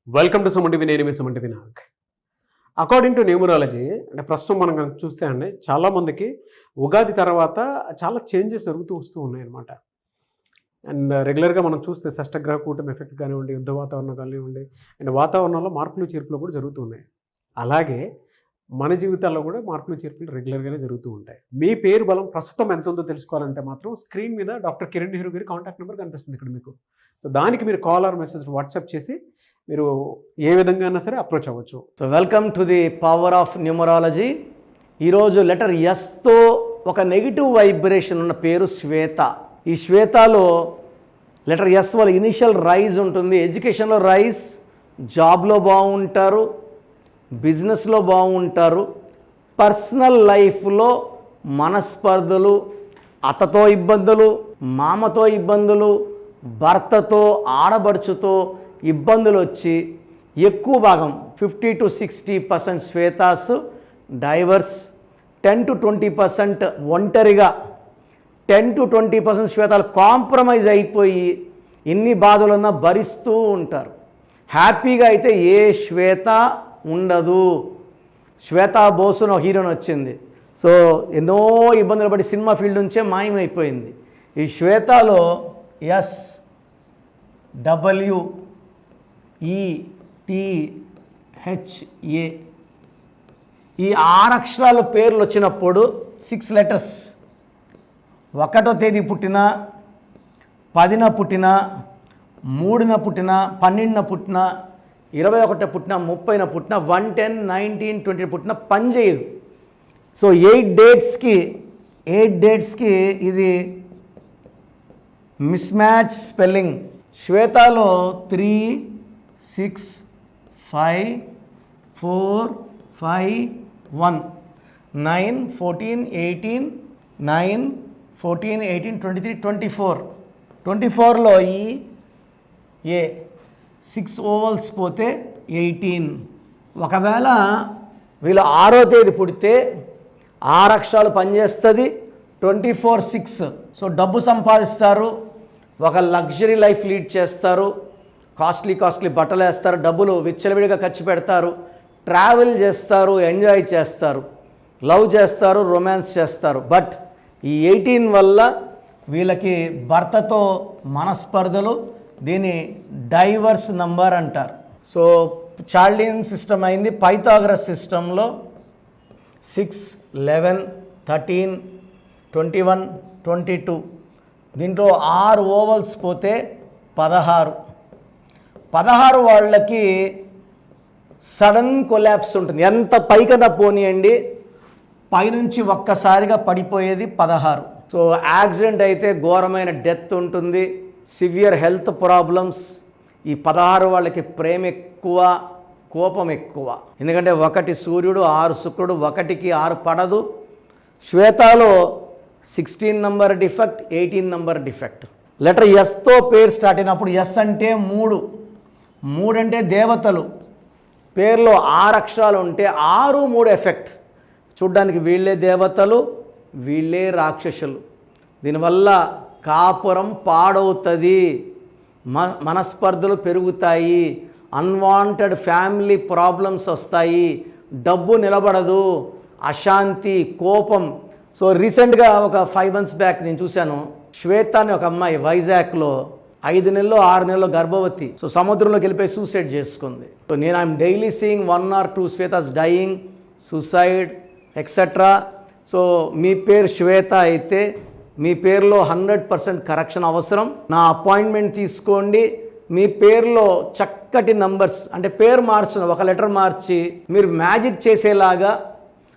Welcome to Suman TV. నేను మీ Suman TV Nag. According to numerology అంటే ప్రస్తుతం మనం కనుక చూస్తే అండి చాలామందికి ఉగాది తర్వాత చాలా చేంజెస్ జరుగుతూ వస్తూ ఉన్నాయి అన్నమాట. అండ్ రెగ్యులర్గా మనం చూస్తే షష్టగ్రహ కూటమి ఎఫెక్ట్ కానివ్వండి, యుద్ధ వాతావరణం కానివ్వండి, అండ్ వాతావరణంలో మార్పులు చేర్పులు కూడా జరుగుతూ ఉన్నాయి. అలాగే మన జీవితాల్లో కూడా మార్పులు చేర్పులు రెగ్యులర్గానే జరుగుతూ ఉంటాయి. మీ పేరు బలం ప్రస్తుతం ఎంత ఉందో తెలుసుకోవాలంటే మాత్రం స్క్రీన్ మీద డాక్టర్ కిరణ్ నెహ్రూ గారి కాంటాక్ట్ నెంబర్ కనిపిస్తుంది ఇక్కడ మీకు. సో దానికి మీరు కాల్ ఆర్ మెసేజ్ వాట్సాప్ చేసి మీరు ఏ విధంగా అయినా సరే అప్రోచ్ అవ్వచ్చు. So welcome to the power of numerology. ఈరోజు లెటర్ ఎస్తో ఒక నెగిటివ్ వైబ్రేషన్ ఉన్న పేరు శ్వేత. ఈ శ్వేతలో లెటర్ ఎస్ వల్ల ఇనిషియల్ రైజ్ ఉంటుంది. ఎడ్యుకేషన్లో రైజ్, జాబ్లో బాగుంటారు, బిజినెస్లో బాగుంటారు, పర్సనల్ లైఫ్లో మనస్పర్ధలు, అత్తతో ఇబ్బందులు, మామతో ఇబ్బందులు, భర్తతో ఆడబడుచుతో ఇబ్బందులు వచ్చి ఎక్కువ భాగం 50 to 60% శ్వేతాస్ డైవర్స్, 10 to 20% ఒంటరిగా, 10 to 20% శ్వేతాలు కాంప్రమైజ్ అయిపోయి ఎన్ని బాధలున్నా భరిస్తూ ఉంటారు. హ్యాపీగా అయితే ఏ శ్వేత ఉండదు. శ్వేతా బోసును హీరోయిన్ వచ్చింది. సో ఎన్నో ఇబ్బందులు పడి సినిమా ఫీల్డ్ నుంచే మాయమైపోయింది. ఈ శ్వేతలో SWETHA ఈ 6 అక్షరాల పేర్లు వచ్చినప్పుడు 6 letters, 1వ తేదీ పుట్టిన, 10న పుట్టిన, 3న పుట్టిన, 12న పుట్టిన, 21న పుట్టిన, 30న పుట్టిన, 1, 10, 19, 20 పుట్టిన పని చేయదు. సో 8 డేట్స్కి ఇది మిస్ మ్యాచ్ స్పెల్లింగ్. శ్వేతలో 3, 6, 5, 4, 5, 1, 9, 14, 18, 9, 14, 18, 23, 24. 24లో ఈ 6 ఓవల్స్ పోతే 18. ఒకవేళ వీళ్ళు 6వ తేదీ పుడితే 6 అక్షరాలు పనిచేస్తుంది. 24, 6. సో డబ్బు సంపాదిస్తారు, ఒక లగ్జరీ లైఫ్ లీడ్ చేస్తారు, కాస్ట్లీ బట్టలు వేస్తారు, డబ్బులు విచ్చలవిడిగా ఖర్చు పెడతారు, ట్రావెల్ చేస్తారు, ఎంజాయ్ చేస్తారు, లవ్ చేస్తారు, రొమాన్స్ చేస్తారు. బట్ ఈ 18 వల్ల వీళ్ళకి భర్తతో మనస్పర్ధలు, దీన్ని డైవర్స్ నంబర్ అంటారు. సో చాల్డియన్ సిస్టమ్ అయింది. పైథాగరస్ సిస్టంలో 6, 11, 13, 21, 22 దీంట్లో 6 ఓవల్స్ పోతే 16 వాళ్ళకి సడన్ కొలాప్స్ ఉంటుంది. ఎంత పైకన్నా పోనీయండి, పైనుంచి ఒక్కసారిగా పడిపోయేది 16. సో యాక్సిడెంట్ అయితే ఘోరమైన డెత్ ఉంటుంది, సివియర్ హెల్త్ ప్రాబ్లమ్స్. ఈ 16 వాళ్ళకి ప్రేమ ఎక్కువ, కోపం ఎక్కువ. ఎందుకంటే 1 సూర్యుడు, 6 శుక్రుడు, 1కి 6 పడదు. శ్వేతలో 16 number defect, 18 number defect. Letter ఎస్తో పేరు స్టార్ట్ అయినప్పుడు ఎస్ అంటే 3 అంటే దేవతలు. పేరులో 6 అక్షరాలు ఉంటే 6, 3 ఎఫెక్ట్. చూడ్డానికి వీళ్ళే దేవతలు, వీళ్ళే రాక్షసులు. దీనివల్ల కాపురం పాడవుతుంది, మనస్పర్ధలు పెరుగుతాయి, అన్వాంటెడ్ ఫ్యామిలీ ప్రాబ్లమ్స్ వస్తాయి, డబ్బు నిలబడదు, అశాంతి, కోపం. సో రీసెంట్గా ఒక 5 months బ్యాక్ నేను చూశాను, శ్వేత అని ఒక అమ్మాయి వైజాగ్లో 5 నెలలు 6 నెలలు గర్భవతి. సో సముద్రంలోకి వెళ్ళిపోయి సూసైడ్ చేసుకుంది. సో నేను I'm daily seeing 1 or 2 Shwetas dying, suicide etcetera. So మీ పేరు శ్వేత అయితే మీ పేరులో 100% కరెక్షన్ అవసరం. నా అపాయింట్మెంట్ తీసుకోండి. మీ పేరులో చక్కటి నంబర్స్, అంటే పేరు మార్చిన ఒక లెటర్ మార్చి మీరు మ్యాజిక్ చేసేలాగా,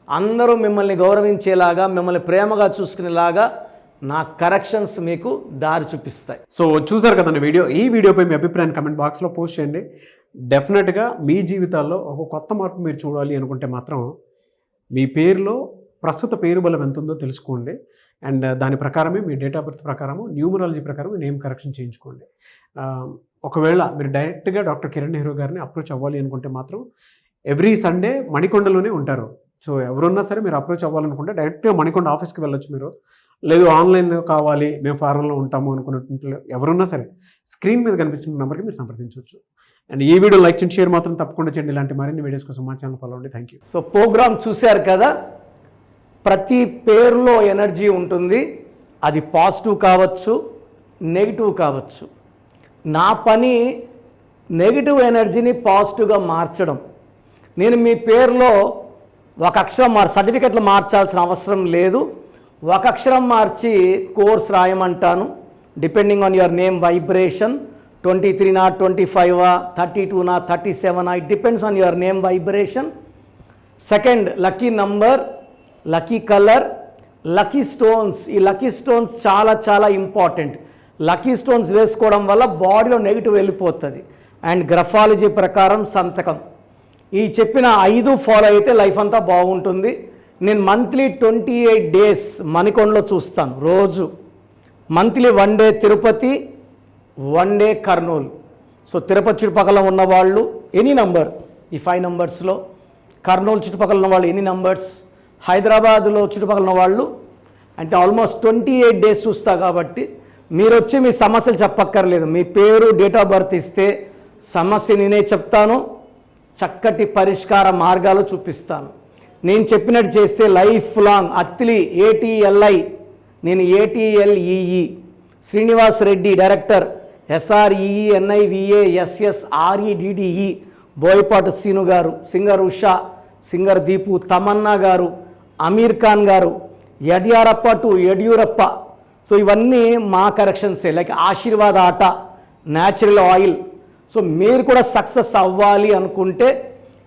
అందరూ మిమ్మల్ని గౌరవించేలాగా, మిమ్మల్ని ప్రేమగా చూసుకునేలాగా నా కరెక్షన్స్ మీకు దారి చూపిస్తాయి. సో చూసారు కదండి వీడియో. ఈ వీడియోపై మీ అభిప్రాయాన్ని కమెంట్ బాక్స్లో పోస్ట్ చేయండి. డెఫినెట్గా మీ జీవితాల్లో ఒక కొత్త మార్పు మీరు చూడాలి అనుకుంటే మాత్రం మీ పేరులో ప్రస్తుత పేరు బలం ఎంత ఉందో తెలుసుకోండి. అండ్ దాని ప్రకారమే మీ డేట్ ఆఫ్ బర్త్ ప్రకారము, న్యూమరాలజీ ప్రకారం నేమ్ కరెక్షన్ చేయించుకోండి. ఒకవేళ మీరు డైరెక్ట్గా డాక్టర్ కిరణ్ నెహ్రూ గారిని అప్రోచ్ అవ్వాలి అనుకుంటే మాత్రం ఎవ్రీ సండే మణికొండలోనే ఉంటారు. సో ఎవరున్నా సరే మీరు అప్రోచ్ అవ్వాలనుకుంటే డైరెక్ట్గా మణికొండ ఆఫీస్కి వెళ్ళొచ్చు మీరు. లేదు ఆన్లైన్ కావాలి మేము ఫారెన్లో ఉంటాము అనుకున్నటువంటి ఎవరున్నా సరే స్క్రీన్ మీద కనిపిస్తున్న నెంబర్కి మీరు సంప్రదించవచ్చు. అండ్ ఈ వీడియో లైక్ చేయండి, షేర్ మాత్రం తప్పకుండా చేయండి. ఇలాంటి మరిన్ని వీడియోస్ కోసం మా ఛానల్ ఫాలో అవ్వండి. Thank you. సో ప్రోగ్రామ్ చూశారు కదా, ప్రతి పేరులో ఎనర్జీ ఉంటుంది. అది పాజిటివ్ కావచ్చు, నెగిటివ్ కావచ్చు. నా పని నెగిటివ్ ఎనర్జీని పాజిటివ్గా మార్చడం. నేను మీ పేరులో ఒక అక్షరం సర్టిఫికెట్లు మార్చాల్సిన అవసరం లేదు. ఒక అక్షరం మార్చి కోర్స్ రాయమంటాను. Depending on your name vibration 23 25 32 37 it depends on your name vibration. Second, lucky number, lucky colour, lucky stones. ఈ లక్కీ స్టోన్స్ చాలా చాలా ఇంపార్టెంట్. లక్కీ స్టోన్స్ వేసుకోవడం వల్ల బాడీలో నెగిటివ్ వెళ్ళిపోతుంది. అండ్ గ్రఫాలజీ ప్రకారం సంతకం. ఈ చెప్పిన 5 ఫాలో అయితే లైఫ్ అంతా బాగుంటుంది. నేను మంత్లీ 28 డేస్ మణికొండలో చూస్తాను రోజు. Monthly 1 day Tirupati, 1 day Kurnool. So Tirupati చుట్టుపక్కల ఉన్నవాళ్ళు ఎనీ నంబర్, ఈ 5 నంబర్స్లో, కర్నూలు చుట్టుపక్కల ఉన్నవాళ్ళు ఎనీ నంబర్స్, హైదరాబాద్లో చుట్టుపక్కల ఉన్నవాళ్ళు అంటే ఆల్మోస్ట్ 28 డేస్ చూస్తా. కాబట్టి మీరు వచ్చి మీ సమస్యలు చెప్పక్కర్లేదు. మీ పేరు, డేట్ ఆఫ్ బర్త్ ఇస్తే సమస్య నేనే చెప్తాను, చక్కటి పరిష్కార మార్గాలు చూపిస్తాను. నేను చెప్పినట్టు చేస్తే లైఫ్ లాంగ్. అత్తిలి ATLI, నేను ATLEE, Srinivas Reddy director, SREENIVASSREDDE, Boyapati Seenu గారు, సింగర్ ఉషా, సింగర్ దీపు, తమన్నా గారు, అమీర్ ఖాన్ గారు, యడ్యారప్ప టు యడ్యూరప్ప. సో ఇవన్నీ మా కరెక్షన్సే. లైక్ ఆశీర్వాద్ ఆట, న్యాచురల్ ఆయిల్. సో మీరు కూడా సక్సెస్ అవ్వాలి అనుకుంటే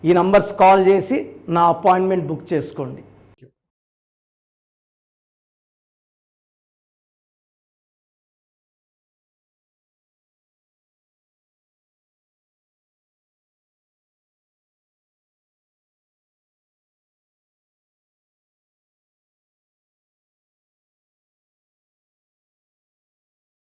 ఈ నంబర్స్ కాల్ చేసి నా అపాయింట్మెంట్ బుక్ చేసుకోండి.